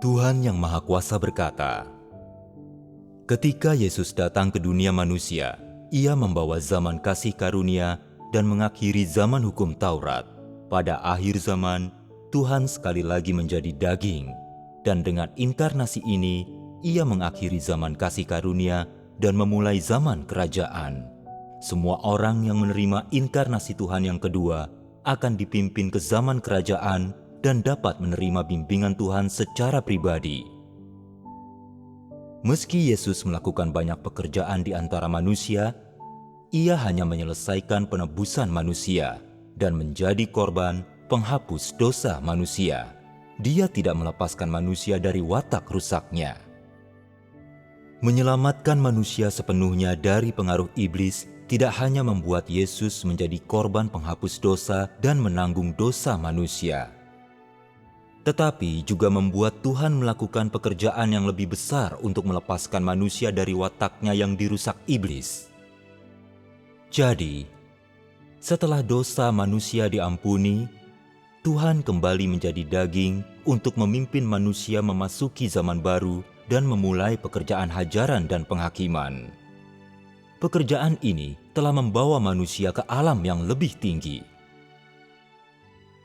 Tuhan Yang Maha Kuasa berkata, ketika Yesus datang ke dunia manusia, Ia membawa zaman kasih karunia dan mengakhiri zaman hukum Taurat. Pada akhir zaman, Tuhan sekali lagi menjadi daging, dan dengan inkarnasi ini, Ia mengakhiri zaman kasih karunia dan memulai zaman kerajaan. Semua orang yang menerima inkarnasi Tuhan yang kedua akan dipimpin ke zaman kerajaan dan dapat menerima bimbingan Tuhan secara pribadi. Meski Yesus melakukan banyak pekerjaan di antara manusia, Ia hanya menyelesaikan penebusan manusia dan menjadi korban penghapus dosa manusia. Dia tidak melepaskan manusia dari watak rusaknya. Menyelamatkan manusia sepenuhnya dari pengaruh iblis tidak hanya membuat Yesus menjadi korban penghapus dosa dan menanggung dosa manusia, tetapi juga membuat Tuhan melakukan pekerjaan yang lebih besar untuk melepaskan manusia dari wataknya yang dirusak iblis. Jadi, setelah dosa manusia diampuni, Tuhan kembali menjadi daging untuk memimpin manusia memasuki zaman baru dan memulai pekerjaan hajaran dan penghakiman. Pekerjaan ini telah membawa manusia ke alam yang lebih tinggi.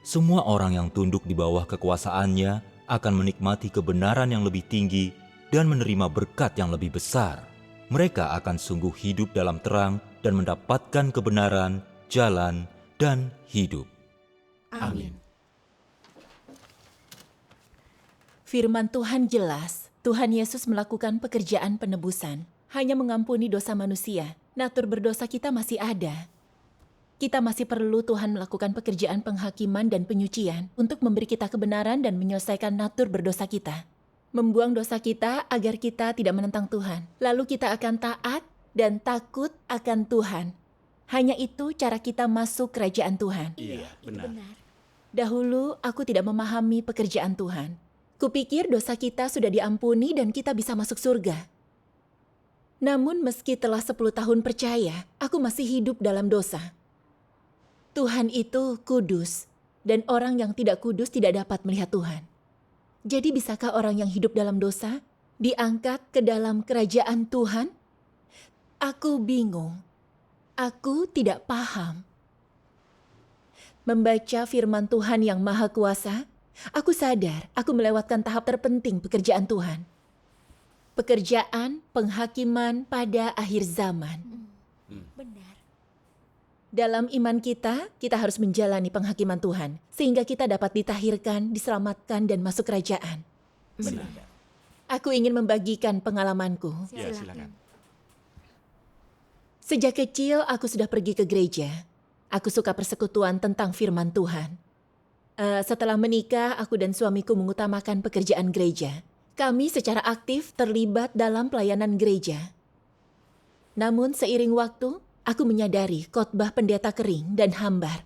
Semua orang yang tunduk di bawah kekuasaannya akan menikmati kebenaran yang lebih tinggi dan menerima berkat yang lebih besar. Mereka akan sungguh hidup dalam terang dan mendapatkan kebenaran, jalan, dan hidup. Amin. Firman Tuhan jelas, Tuhan Yesus melakukan pekerjaan penebusan, hanya mengampuni dosa manusia. Natur berdosa kita masih ada. Kita masih perlu Tuhan melakukan pekerjaan penghakiman dan penyucian untuk memberi kita kebenaran dan menyelesaikan natur berdosa kita. Membuang dosa kita agar kita tidak menentang Tuhan. Lalu kita akan taat dan takut akan Tuhan. Hanya itu cara kita masuk kerajaan Tuhan. Iya, benar. Dahulu aku tidak memahami pekerjaan Tuhan. Kupikir dosa kita sudah diampuni dan kita bisa masuk surga. Namun meski telah 10 tahun percaya, aku masih hidup dalam dosa. Tuhan itu kudus, dan orang yang tidak kudus tidak dapat melihat Tuhan. Jadi bisakah orang yang hidup dalam dosa diangkat ke dalam kerajaan Tuhan? Aku bingung. Aku tidak paham. Membaca firman Tuhan yang Maha Kuasa, aku sadar aku melewatkan tahap terpenting pekerjaan Tuhan. Pekerjaan penghakiman pada akhir zaman. Benar. Dalam iman kita harus menjalani penghakiman Tuhan, sehingga kita dapat ditahirkan, diselamatkan, dan masuk kerajaan. Benar. Aku ingin membagikan pengalamanku. Ya, silakan. Sejak kecil, aku sudah pergi ke gereja. Aku suka persekutuan tentang firman Tuhan. Setelah menikah, aku dan suamiku mengutamakan pekerjaan gereja. Kami secara aktif terlibat dalam pelayanan gereja. Namun seiring waktu, aku menyadari khotbah pendeta kering dan hambar.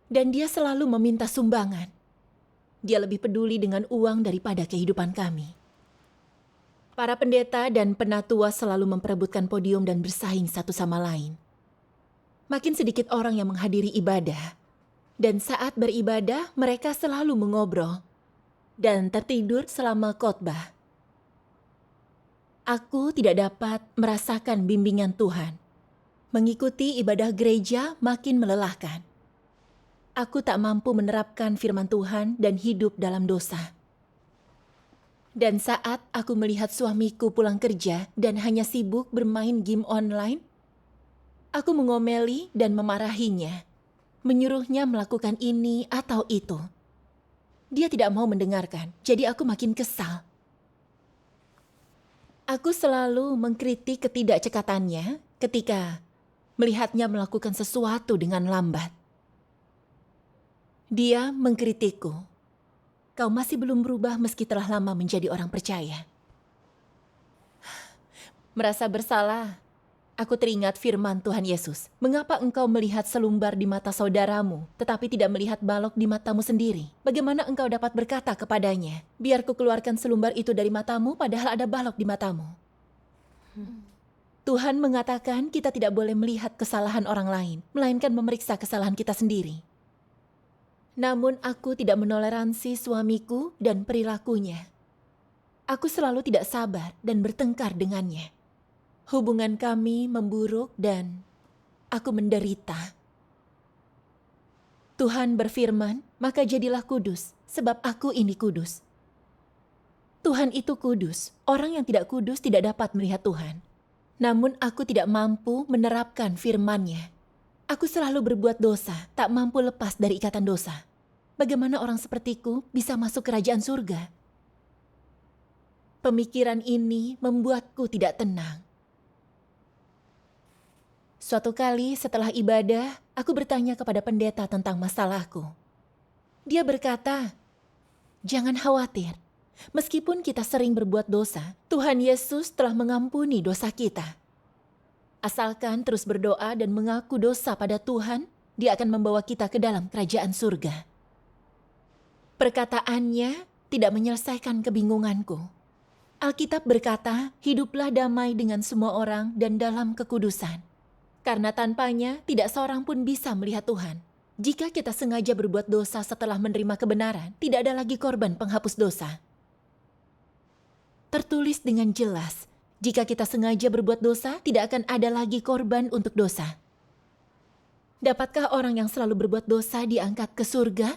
Dan dia selalu meminta sumbangan. Dia lebih peduli dengan uang daripada kehidupan kami. Para pendeta dan penatua selalu memperebutkan podium dan bersaing satu sama lain. Makin sedikit orang yang menghadiri ibadah. Dan saat beribadah, mereka selalu mengobrol dan tertidur selama khotbah. Aku tidak dapat merasakan bimbingan Tuhan. Mengikuti ibadah gereja makin melelahkan. Aku tak mampu menerapkan firman Tuhan dan hidup dalam dosa. Dan saat aku melihat suamiku pulang kerja dan hanya sibuk bermain game online, aku mengomeli dan memarahinya, menyuruhnya melakukan ini atau itu. Dia tidak mau mendengarkan, jadi aku makin kesal. Aku selalu mengkritik ketidakcekatannya ketika melihatnya melakukan sesuatu dengan lambat. Dia mengkritikku. Kau masih belum berubah meski telah lama menjadi orang percaya. Merasa bersalah. Aku teringat firman Tuhan Yesus. Mengapa engkau melihat selumbar di mata saudaramu, tetapi tidak melihat balok di matamu sendiri? Bagaimana engkau dapat berkata kepadanya, biar kukeluarkan selumbar itu dari matamu, padahal ada balok di matamu? Tuhan mengatakan kita tidak boleh melihat kesalahan orang lain, melainkan memeriksa kesalahan kita sendiri. Namun aku tidak menoleransi suamiku dan perilakunya. Aku selalu tidak sabar dan bertengkar dengannya. Hubungan kami memburuk dan aku menderita. Tuhan berfirman, maka jadilah kudus, sebab aku ini kudus. Tuhan itu kudus. Orang yang tidak kudus tidak dapat melihat Tuhan. Namun aku tidak mampu menerapkan firman-Nya. Aku selalu berbuat dosa, tak mampu lepas dari ikatan dosa. Bagaimana orang sepertiku bisa masuk kerajaan surga? Pemikiran ini membuatku tidak tenang. Suatu kali setelah ibadah, aku bertanya kepada pendeta tentang masalahku. Dia berkata, "Jangan khawatir. Meskipun kita sering berbuat dosa, Tuhan Yesus telah mengampuni dosa kita. Asalkan terus berdoa dan mengaku dosa pada Tuhan, Dia akan membawa kita ke dalam kerajaan surga." Perkataannya tidak menyelesaikan kebingunganku. Alkitab berkata, "Hiduplah damai dengan semua orang dan dalam kekudusan." Karena tanpanya tidak seorang pun bisa melihat Tuhan. Jika kita sengaja berbuat dosa setelah menerima kebenaran, tidak ada lagi korban penghapus dosa. Tertulis dengan jelas, jika kita sengaja berbuat dosa, tidak akan ada lagi korban untuk dosa. Dapatkah orang yang selalu berbuat dosa diangkat ke surga?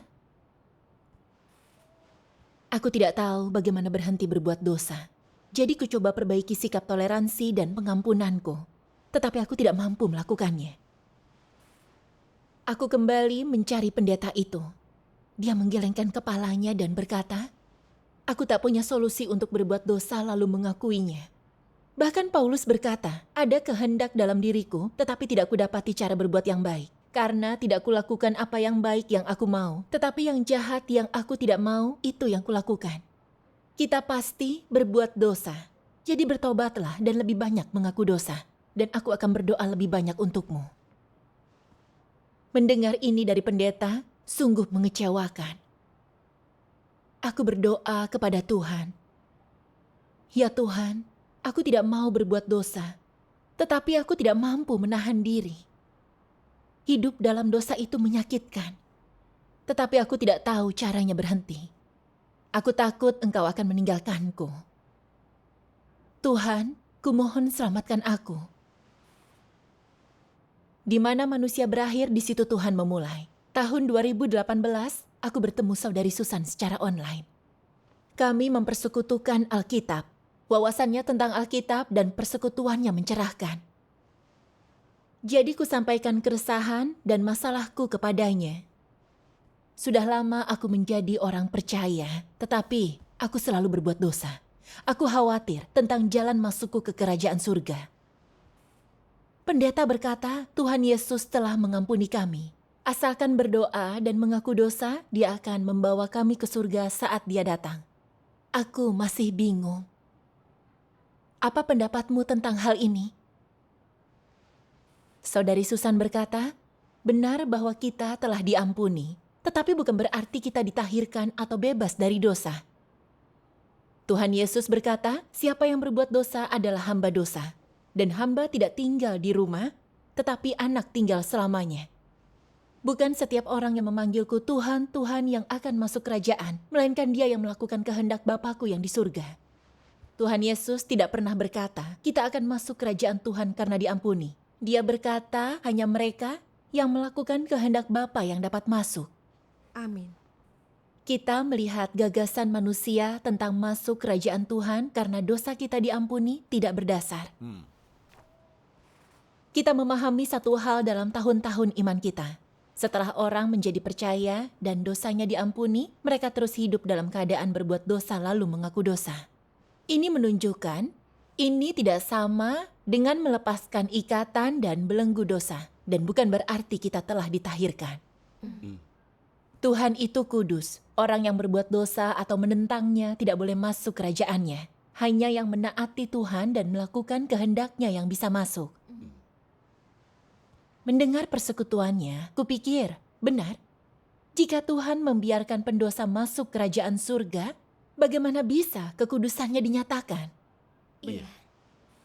Aku tidak tahu bagaimana berhenti berbuat dosa. Jadi kucoba perbaiki sikap toleransi dan pengampunanku. Tetapi aku tidak mampu melakukannya. Aku kembali mencari pendeta itu. Dia menggelengkan kepalanya dan berkata, "Aku tak punya solusi untuk berbuat dosa lalu mengakuinya." Bahkan Paulus berkata, "Ada kehendak dalam diriku, tetapi tidak kudapati cara berbuat yang baik. Karena tidak kulakukan apa yang baik yang aku mau, tetapi yang jahat yang aku tidak mau, itu yang kulakukan." Kita pasti berbuat dosa. Jadi bertobatlah dan lebih banyak mengaku dosa. Dan aku akan berdoa lebih banyak untukmu. Mendengar ini dari pendeta sungguh mengecewakan. Aku berdoa kepada Tuhan. "Ya Tuhan, aku tidak mau berbuat dosa, tetapi aku tidak mampu menahan diri. Hidup dalam dosa itu menyakitkan, tetapi aku tidak tahu caranya berhenti. Aku takut Engkau akan meninggalkanku. Tuhan, kumohon selamatkan aku." Di mana manusia berakhir, di situ Tuhan memulai. Tahun 2018, aku bertemu saudari Susan secara online. Kami mempersekutukan Alkitab. Wawasannya tentang Alkitab dan persekutuannya mencerahkan. Jadi kusampaikan keresahan dan masalahku kepadanya. Sudah lama aku menjadi orang percaya, tetapi aku selalu berbuat dosa. Aku khawatir tentang jalan masukku ke kerajaan surga. Pendeta berkata, "Tuhan Yesus telah mengampuni kami. Asalkan berdoa dan mengaku dosa, Dia akan membawa kami ke surga saat Dia datang." Aku masih bingung. Apa pendapatmu tentang hal ini? Saudari Susan berkata, "Benar bahwa kita telah diampuni, tetapi bukan berarti kita ditahirkan atau bebas dari dosa." Tuhan Yesus berkata, "Siapa yang berbuat dosa adalah hamba dosa. Dan hamba tidak tinggal di rumah, tetapi anak tinggal selamanya. Bukan setiap orang yang memanggilku Tuhan, Tuhan yang akan masuk kerajaan, melainkan dia yang melakukan kehendak Bapakku yang di surga." Tuhan Yesus tidak pernah berkata, kita akan masuk kerajaan Tuhan karena diampuni. Dia berkata, hanya mereka yang melakukan kehendak Bapa yang dapat masuk. Amin. Kita melihat gagasan manusia tentang masuk kerajaan Tuhan karena dosa kita diampuni tidak berdasar. Kita memahami satu hal dalam tahun-tahun iman kita. Setelah orang menjadi percaya dan dosanya diampuni, mereka terus hidup dalam keadaan berbuat dosa lalu mengaku dosa. Ini menunjukkan, ini tidak sama dengan melepaskan ikatan dan belenggu dosa. Dan bukan berarti kita telah ditahirkan. Tuhan itu kudus. Orang yang berbuat dosa atau menentangnya tidak boleh masuk kerajaannya. Hanya yang menaati Tuhan dan melakukan kehendaknya yang bisa masuk. Mendengar persekutuannya, kupikir, benar. Jika Tuhan membiarkan pendosa masuk kerajaan surga, bagaimana bisa kekudusannya dinyatakan? Iya.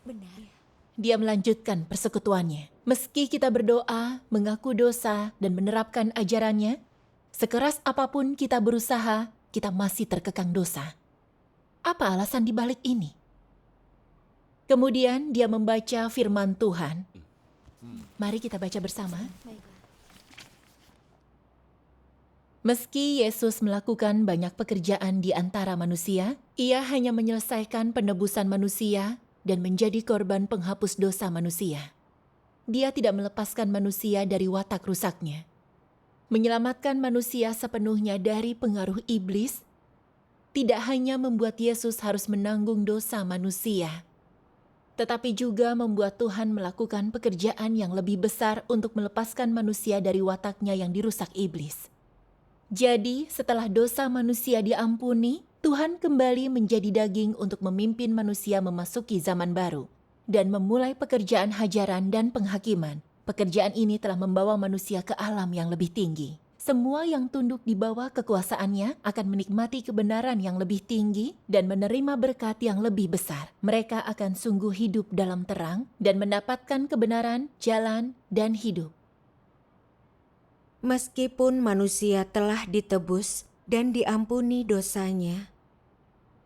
Benar. Dia melanjutkan persekutuannya. Meski kita berdoa, mengaku dosa, dan menerapkan ajarannya, sekeras apapun kita berusaha, kita masih terkekang dosa. Apa alasan di balik ini? Kemudian dia membaca firman Tuhan. Mari kita baca bersama. Baiklah. Meski Yesus melakukan banyak pekerjaan di antara manusia, ia hanya menyelesaikan penebusan manusia dan menjadi korban penghapus dosa manusia. Dia tidak melepaskan manusia dari watak rusaknya. Menyelamatkan manusia sepenuhnya dari pengaruh iblis tidak hanya membuat Yesus harus menanggung dosa manusia, tetapi juga membuat Tuhan melakukan pekerjaan yang lebih besar untuk melepaskan manusia dari wataknya yang dirusak iblis. Jadi, setelah dosa manusia diampuni, Tuhan kembali menjadi daging untuk memimpin manusia memasuki zaman baru dan memulai pekerjaan hajaran dan penghakiman. Pekerjaan ini telah membawa manusia ke alam yang lebih tinggi. Semua yang tunduk di bawah kekuasaannya akan menikmati kebenaran yang lebih tinggi dan menerima berkat yang lebih besar. Mereka akan sungguh hidup dalam terang dan mendapatkan kebenaran, jalan, dan hidup. Meskipun manusia telah ditebus dan diampuni dosanya,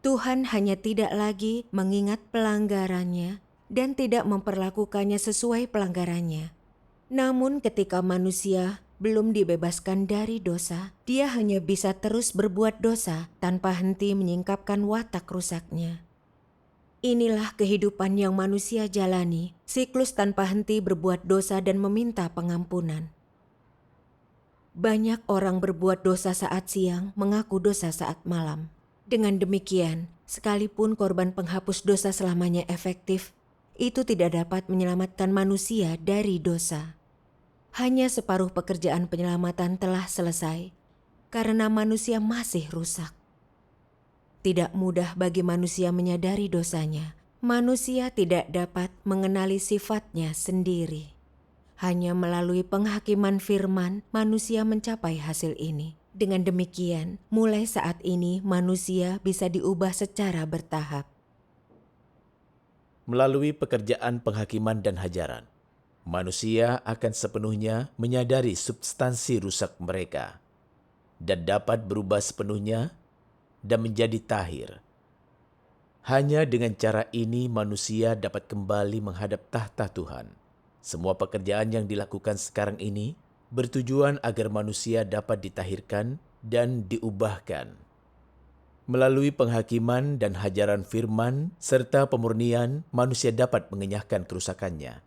Tuhan hanya tidak lagi mengingat pelanggarannya dan tidak memperlakukannya sesuai pelanggarannya. Namun ketika manusia belum dibebaskan dari dosa, dia hanya bisa terus berbuat dosa tanpa henti menyingkapkan watak rusaknya. Inilah kehidupan yang manusia jalani, siklus tanpa henti berbuat dosa dan meminta pengampunan. Banyak orang berbuat dosa saat siang, mengaku dosa saat malam. Dengan demikian, sekalipun korban penghapus dosa selamanya efektif, itu tidak dapat menyelamatkan manusia dari dosa. Hanya separuh pekerjaan penyelamatan telah selesai, karena manusia masih rusak. Tidak mudah bagi manusia menyadari dosanya. Manusia tidak dapat mengenali sifatnya sendiri. Hanya melalui penghakiman firman, manusia mencapai hasil ini. Dengan demikian, mulai saat ini manusia bisa diubah secara bertahap. Melalui pekerjaan penghakiman dan hajaran, manusia akan sepenuhnya menyadari substansi rusak mereka dan dapat berubah sepenuhnya dan menjadi tahir. Hanya dengan cara ini manusia dapat kembali menghadap tahta Tuhan. Semua pekerjaan yang dilakukan sekarang ini bertujuan agar manusia dapat ditahirkan dan diubahkan. Melalui penghakiman dan hajaran firman serta pemurnian, manusia dapat mengenyahkan kerusakannya.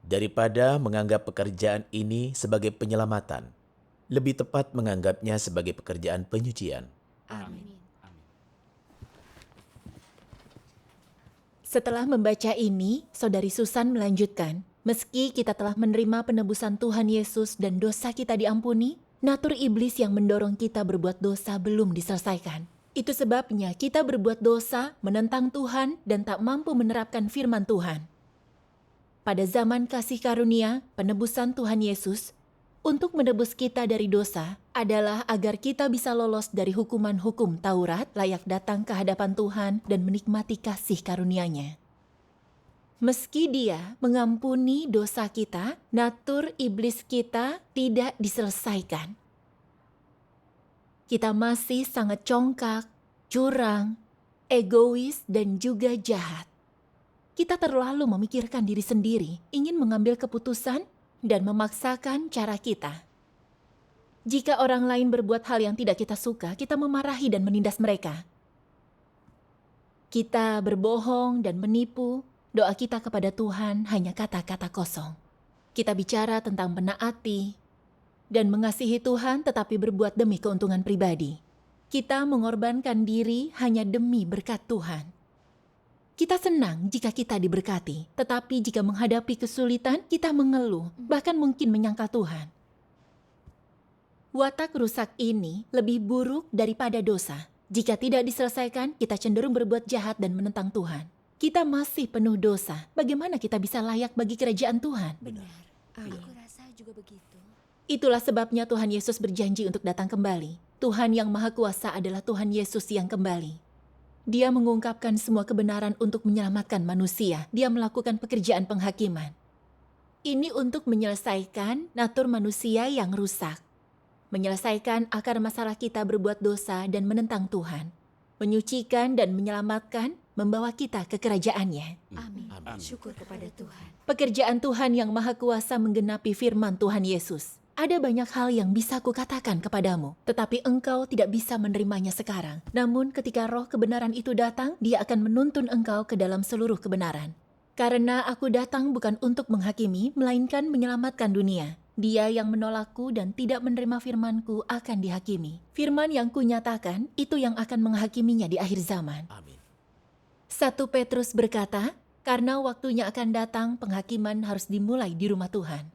Daripada menganggap pekerjaan ini sebagai penyelamatan, lebih tepat menganggapnya sebagai pekerjaan penyucian. Amin. Setelah membaca ini, Saudari Susan melanjutkan, meski kita telah menerima penebusan Tuhan Yesus dan dosa kita diampuni, natur iblis yang mendorong kita berbuat dosa belum diselesaikan. Itu sebabnya kita berbuat dosa, menentang Tuhan, dan tak mampu menerapkan firman Tuhan. Pada zaman kasih karunia, penebusan Tuhan Yesus, untuk menebus kita dari dosa adalah agar kita bisa lolos dari hukuman hukum Taurat, layak datang ke hadapan Tuhan dan menikmati kasih karunia-Nya. Meski Dia mengampuni dosa kita, natur iblis kita tidak diselesaikan. Kita masih sangat congkak, curang, egois, dan juga jahat. Kita terlalu memikirkan diri sendiri, ingin mengambil keputusan, dan memaksakan cara kita. Jika orang lain berbuat hal yang tidak kita suka, kita memarahi dan menindas mereka. Kita berbohong dan menipu. Doa kita kepada Tuhan hanya kata-kata kosong. Kita bicara tentang menaati dan mengasihi Tuhan tetapi berbuat demi keuntungan pribadi. Kita mengorbankan diri hanya demi berkat Tuhan. Kita senang jika kita diberkati, tetapi jika menghadapi kesulitan, kita mengeluh, bahkan mungkin menyangkal Tuhan. Watak rusak ini lebih buruk daripada dosa. Jika tidak diselesaikan, kita cenderung berbuat jahat dan menentang Tuhan. Kita masih penuh dosa. Bagaimana kita bisa layak bagi kerajaan Tuhan? Benar. Aku rasa juga begitu. Itulah sebabnya Tuhan Yesus berjanji untuk datang kembali. Tuhan yang Maha Kuasa adalah Tuhan Yesus yang kembali. Dia mengungkapkan semua kebenaran untuk menyelamatkan manusia. Dia melakukan pekerjaan penghakiman. Ini untuk menyelesaikan natur manusia yang rusak. Menyelesaikan akar masalah kita berbuat dosa dan menentang Tuhan. menyucikan dan menyelamatkan, membawa kita ke kerajaan-Nya. Amin. Syukur kepada Tuhan. Pekerjaan Tuhan yang Maha Kuasa menggenapi firman Tuhan Yesus. Ada banyak hal yang bisa kukatakan kepadamu, tetapi engkau tidak bisa menerimanya sekarang. Namun ketika roh kebenaran itu datang, dia akan menuntun engkau ke dalam seluruh kebenaran. Karena aku datang bukan untuk menghakimi, melainkan menyelamatkan dunia. Dia yang menolakku dan tidak menerima firmanku akan dihakimi. Firman yang kunyatakan, itu yang akan menghakiminya di akhir zaman. Amin. 1 Petrus berkata, karena waktunya akan datang, penghakiman harus dimulai di rumah Tuhan.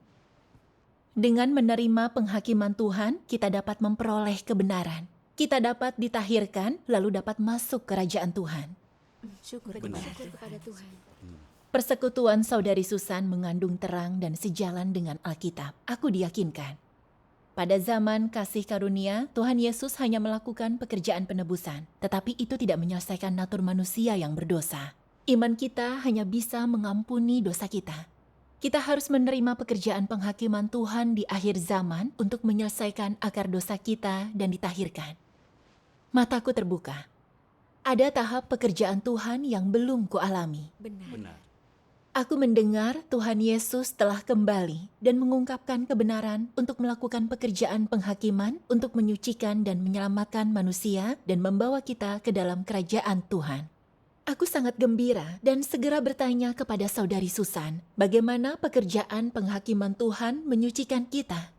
Dengan menerima penghakiman Tuhan, kita dapat memperoleh kebenaran. Kita dapat ditahirkan, lalu dapat masuk kerajaan Tuhan. Syukur kepada Tuhan. Persekutuan Saudari Susan mengandung terang dan sejalan dengan Alkitab. Aku diyakinkan. Pada zaman kasih karunia, Tuhan Yesus hanya melakukan pekerjaan penebusan, tetapi itu tidak menyelesaikan natur manusia yang berdosa. Iman kita hanya bisa mengampuni dosa kita. Kita harus menerima pekerjaan penghakiman Tuhan di akhir zaman untuk menyelesaikan akar dosa kita dan ditahirkan. Mataku terbuka. Ada tahap pekerjaan Tuhan yang belum kualami. Benar. Aku mendengar Tuhan Yesus telah kembali dan mengungkapkan kebenaran untuk melakukan pekerjaan penghakiman untuk menyucikan dan menyelamatkan manusia dan membawa kita ke dalam kerajaan Tuhan. Aku sangat gembira dan segera bertanya kepada Saudari Susan, bagaimana pekerjaan penghakiman Tuhan menyucikan kita.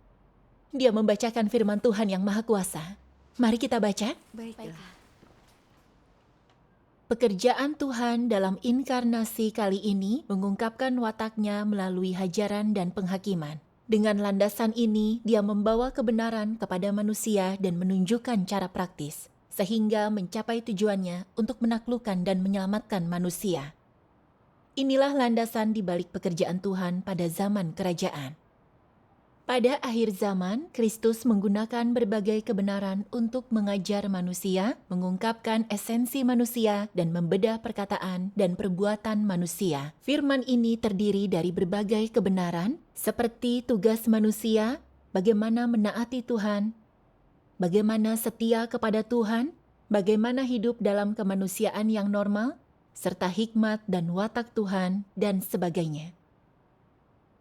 Dia membacakan firman Tuhan yang Maha Kuasa. Mari kita baca. Baiklah. Pekerjaan Tuhan dalam inkarnasi kali ini mengungkapkan wataknya melalui hajaran dan penghakiman. Dengan landasan ini, dia membawa kebenaran kepada manusia dan menunjukkan cara praktis, sehingga mencapai tujuannya untuk menaklukkan dan menyelamatkan manusia. Inilah landasan di balik pekerjaan Tuhan pada zaman kerajaan. Pada akhir zaman, Kristus menggunakan berbagai kebenaran untuk mengajar manusia, mengungkapkan esensi manusia, dan membedah perkataan dan perbuatan manusia. Firman ini terdiri dari berbagai kebenaran, seperti tugas manusia, bagaimana menaati Tuhan, bagaimana setia kepada Tuhan, bagaimana hidup dalam kemanusiaan yang normal, serta hikmat dan watak Tuhan, dan sebagainya.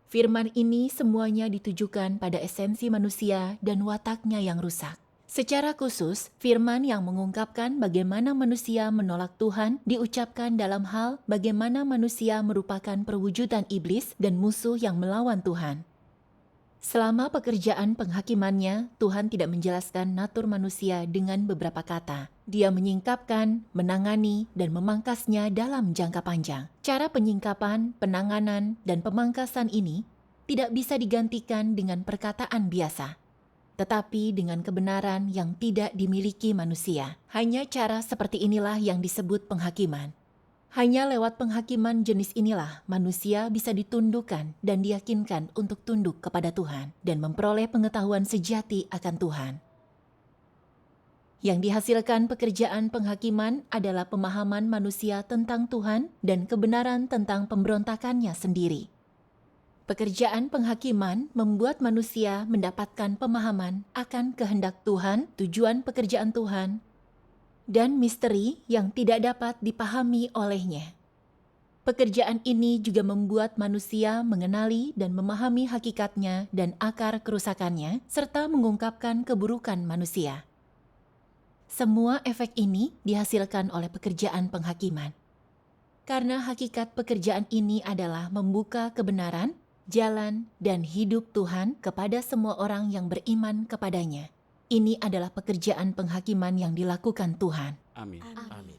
Firman ini semuanya ditujukan pada esensi manusia dan wataknya yang rusak. Secara khusus, firman yang mengungkapkan bagaimana manusia menolak Tuhan diucapkan dalam hal bagaimana manusia merupakan perwujudan iblis dan musuh yang melawan Tuhan. Selama pekerjaan penghakimannya, Tuhan tidak menjelaskan natur manusia dengan beberapa kata. Dia menyingkapkan, menangani, dan memangkasnya dalam jangka panjang. Cara penyingkapan, penanganan, dan pemangkasan ini tidak bisa digantikan dengan perkataan biasa, tetapi dengan kebenaran yang tidak dimiliki manusia. Hanya cara seperti inilah yang disebut penghakiman. Hanya lewat penghakiman jenis inilah manusia bisa ditundukkan dan diyakinkan untuk tunduk kepada Tuhan dan memperoleh pengetahuan sejati akan Tuhan. Yang dihasilkan pekerjaan penghakiman adalah pemahaman manusia tentang Tuhan dan kebenaran tentang pemberontakannya sendiri. Pekerjaan penghakiman membuat manusia mendapatkan pemahaman akan kehendak Tuhan, tujuan pekerjaan Tuhan, dan misteri yang tidak dapat dipahami olehnya. Pekerjaan ini juga membuat manusia mengenali dan memahami hakikatnya dan akar kerusakannya, serta mengungkapkan keburukan manusia. Semua efek ini dihasilkan oleh pekerjaan penghakiman. Karena hakikat pekerjaan ini adalah membuka kebenaran, jalan, dan hidup Tuhan kepada semua orang yang beriman kepadanya. Ini adalah pekerjaan penghakiman yang dilakukan Tuhan. Amin. Amin.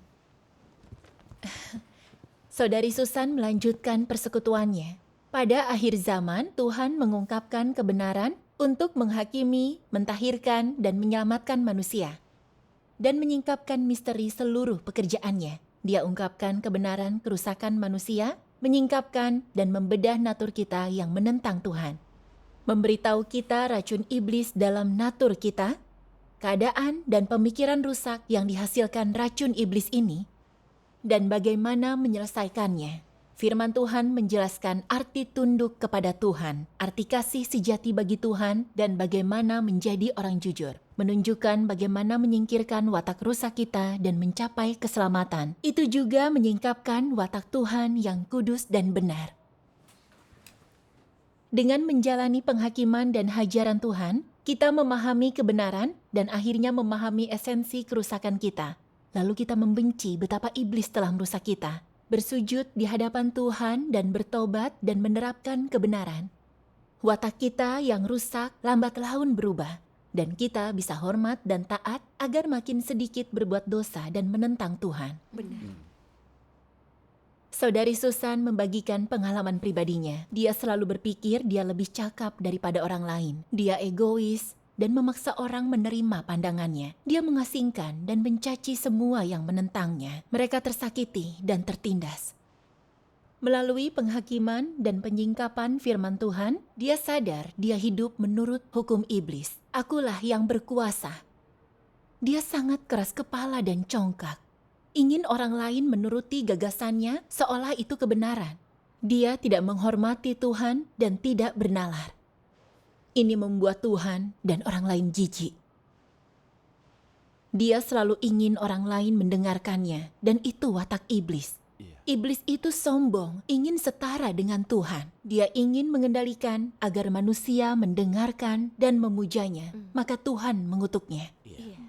Saudari Susan melanjutkan persekutuannya. Pada akhir zaman, Tuhan mengungkapkan kebenaran untuk menghakimi, mentahirkan, dan menyelamatkan manusia, dan menyingkapkan misteri seluruh pekerjaannya. Dia ungkapkan kebenaran kerusakan manusia, menyingkapkan dan membedah natur kita yang menentang Tuhan. Memberitahu kita racun iblis dalam natur kita, keadaan dan pemikiran rusak yang dihasilkan racun iblis ini, dan bagaimana menyelesaikannya. Firman Tuhan menjelaskan arti tunduk kepada Tuhan, arti kasih sejati bagi Tuhan, dan bagaimana menjadi orang jujur. Menunjukkan bagaimana menyingkirkan watak rusak kita dan mencapai keselamatan. Itu juga menyingkapkan watak Tuhan yang kudus dan benar. Dengan menjalani penghakiman dan hajaran Tuhan, kita memahami kebenaran dan akhirnya memahami esensi kerusakan kita. Lalu kita membenci betapa iblis telah merusak kita. Bersujud di hadapan Tuhan dan bertobat dan menerapkan kebenaran. Watak kita yang rusak lambat laun berubah, dan kita bisa hormat dan taat agar makin sedikit berbuat dosa dan menentang Tuhan. Benar. Saudari Susan membagikan pengalaman pribadinya. Dia selalu berpikir dia lebih cakap daripada orang lain. Dia egois dan memaksa orang menerima pandangannya. Dia mengasingkan dan mencaci semua yang menentangnya. Mereka tersakiti dan tertindas. Melalui penghakiman dan penyingkapan firman Tuhan, dia sadar dia hidup menurut hukum iblis. Akulah yang berkuasa. Dia sangat keras kepala dan congkak. Ingin orang lain menuruti gagasannya seolah itu kebenaran. Dia tidak menghormati Tuhan dan tidak bernalar. Ini membuat Tuhan dan orang lain jijik. Dia selalu ingin orang lain mendengarkannya, dan itu watak iblis. Iblis itu sombong, ingin setara dengan Tuhan. Dia ingin mengendalikan agar manusia mendengarkan dan memujanya, maka Tuhan mengutuknya.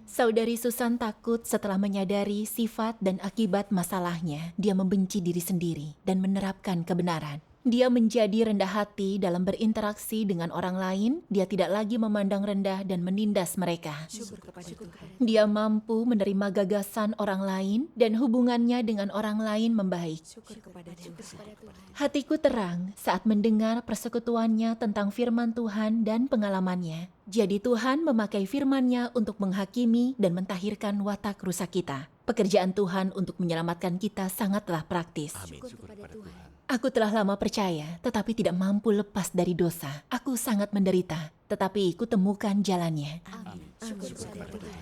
Saudari Susan takut setelah menyadari sifat dan akibat masalahnya. Dia membenci diri sendiri dan menerapkan kebenaran. Dia menjadi rendah hati dalam berinteraksi dengan orang lain. Dia tidak lagi memandang rendah dan menindas mereka. Syukur kepada Tuhan. Dia mampu menerima gagasan orang lain dan hubungannya dengan orang lain membaik. Syukur kepada Tuhan. Hatiku terang saat mendengar persekutuannya tentang firman Tuhan dan pengalamannya. Jadi Tuhan memakai firman-Nya untuk menghakimi dan mentahirkan watak rusak kita. Pekerjaan Tuhan untuk menyelamatkan kita sangatlah praktis. Syukur kepada Tuhan. Aku telah lama percaya, tetapi tidak mampu lepas dari dosa. Aku sangat menderita, tetapi ku temukan jalannya. Amin. Syukur kepada Tuhan.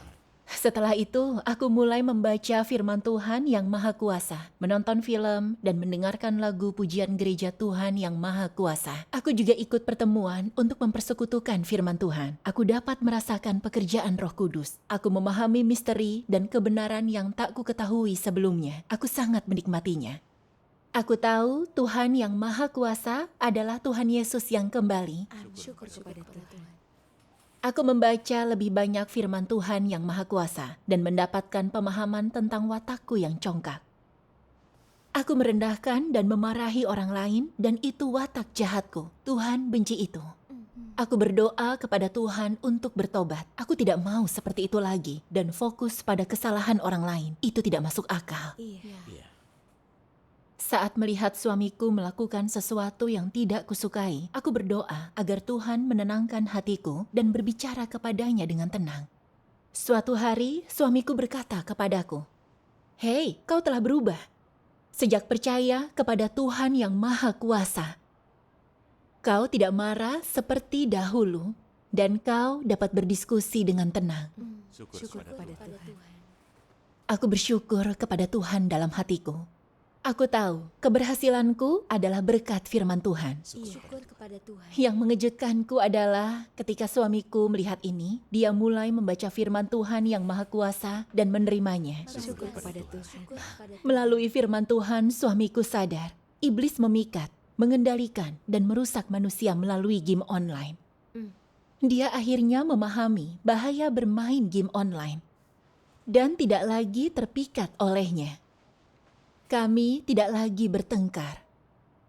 Setelah itu, aku mulai membaca firman Tuhan yang Maha Kuasa, menonton film, dan mendengarkan lagu pujian gereja Tuhan yang Maha Kuasa. Aku juga ikut pertemuan untuk mempersekutukan firman Tuhan. Aku dapat merasakan pekerjaan Roh Kudus. Aku memahami misteri dan kebenaran yang tak ku ketahui sebelumnya. Aku sangat menikmatinya. Aku tahu Tuhan yang Maha Kuasa adalah Tuhan Yesus yang kembali. Amin. Syukur kepada Tuhan. Aku membaca lebih banyak firman Tuhan yang Maha Kuasa dan mendapatkan pemahaman tentang watakku yang congkak. Aku merendahkan dan memarahi orang lain dan itu watak jahatku. Tuhan benci itu. Aku berdoa kepada Tuhan untuk bertobat. Aku tidak mau seperti itu lagi dan fokus pada kesalahan orang lain. Itu tidak masuk akal. Iya. Saat melihat suamiku melakukan sesuatu yang tidak kusukai, aku berdoa agar Tuhan menenangkan hatiku dan berbicara kepadanya dengan tenang. Suatu hari, suamiku berkata kepadaku, "Hei, kau telah berubah. Sejak percaya kepada Tuhan yang Maha Kuasa. Kau tidak marah seperti dahulu, dan kau dapat berdiskusi dengan tenang." Syukur kepada Tuhan. Aku bersyukur kepada Tuhan dalam hatiku. Aku tahu keberhasilanku adalah berkat firman Tuhan. Syukur kepada Tuhan. Yang mengejutkanku adalah ketika suamiku melihat ini, dia mulai membaca firman Tuhan yang Maha Kuasa dan menerimanya. Syukur kepada Tuhan. Melalui firman Tuhan, suamiku sadar iblis memikat, mengendalikan, dan merusak manusia melalui game online. Dia akhirnya memahami bahaya bermain game online dan tidak lagi terpikat olehnya. Kami tidak lagi bertengkar.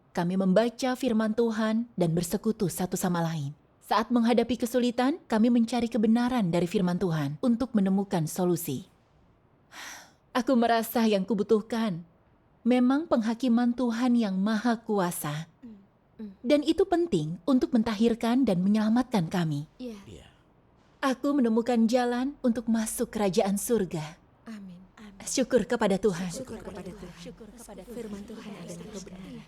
Kami membaca firman Tuhan dan bersekutu satu sama lain. Saat menghadapi kesulitan, kami mencari kebenaran dari firman Tuhan untuk menemukan solusi. Aku merasa yang kubutuhkan memang penghakiman Tuhan yang Maha Kuasa. Dan itu penting untuk mentahirkan dan menyelamatkan kami. Aku menemukan jalan untuk masuk kerajaan surga. Amin. Syukur kepada Tuhan. Syukur kepada Tuhan. Firman Tuhan adalah kebenaran.